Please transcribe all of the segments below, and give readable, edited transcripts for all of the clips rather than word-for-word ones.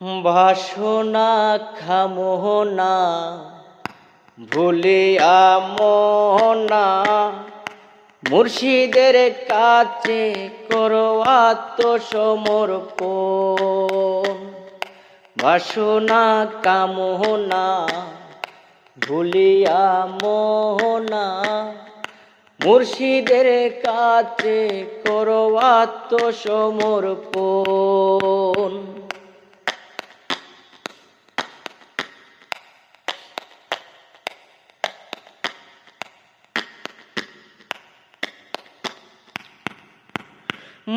বাসনা খামোহনা ভুলিয়া মোহনা মুর্শিদের কাছে করো আত্মসমর্পণ। বাসনা কামনা ভুলিয়া মোহনা মুর্শিদের কাছে করো আত্মসমর্পণ।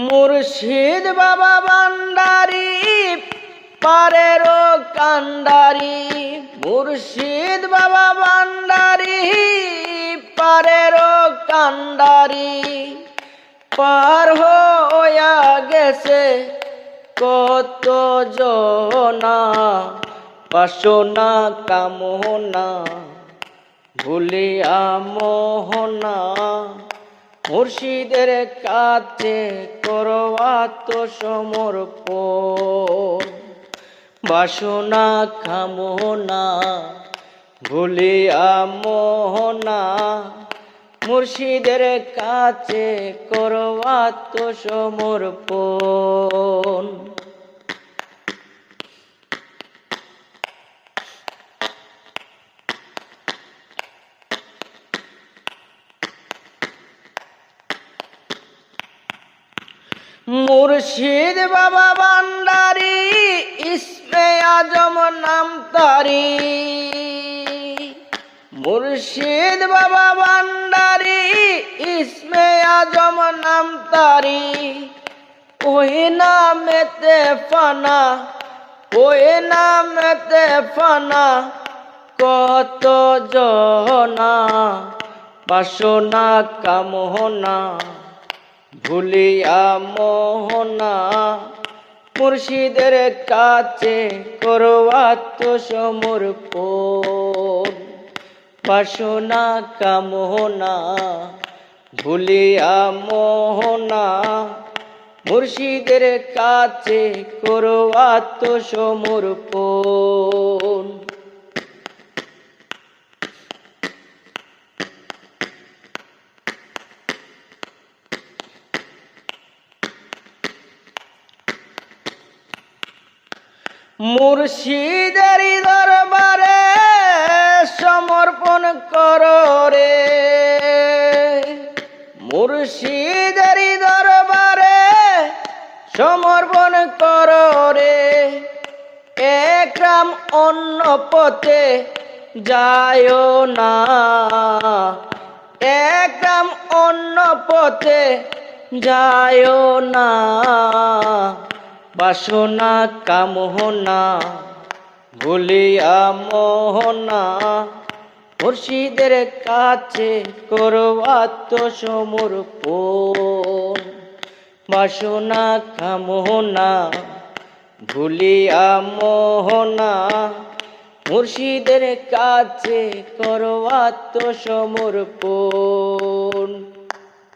মুর্শিদ বাবা ভান্ডারি পারেরও কান্ডারি, মুর্শিদ বাবা ভান্ডারি পারেরও কান্ডারি। পার হইয়া গেছে কত জনা বাসনা কামনা ভুলিয়া মোহনা মুর্শিদের কাছে করো আত্মসমর্পণ। বাসনা কামনা ভুলিয়া মোহনা মুর্শিদের কাছে করো আত্মসমর্পণ। মুর্শিদ বাবা ভান্ডারি ইসমে আজম নাম তারি, মুর্শিদ বাবা ভান্ডারি ইসমে আজম নাম তারি। ওই নামেতে ফানা, ওই নামেতে ফানা কত জনা বাসনা কামনা ভুলিয়া মোহনা মুর্শিদের কাছে করো আত্মসমর্পণ। বাসনা কামনা ভুলিয়া মোহনা মুর্শিদের কাছে করো আত্মসমর্পণ। মুর্শিদের দরবারে সমর্পণ করো রে, মুর্শিদের দরবারে সমর্পণ করো রে। একরাম অন্য পথে যায়ও না, একরাম অন্য পথে যায়ও না। বাসনা কামনা ভুলিয়া মোহনা মুর্শিদের কাছে করো আত্মসমর্পণ। বাসনা কামনা ভুলিয়া মোহনা মুর্শিদের কাছে করো আত্মসমর্পণ।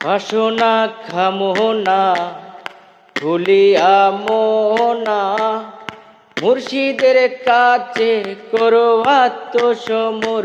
বাসনা কামনা ভুলিয়া মোহনা মুর্শিদের কাছে করো আত্মসমর্পণ।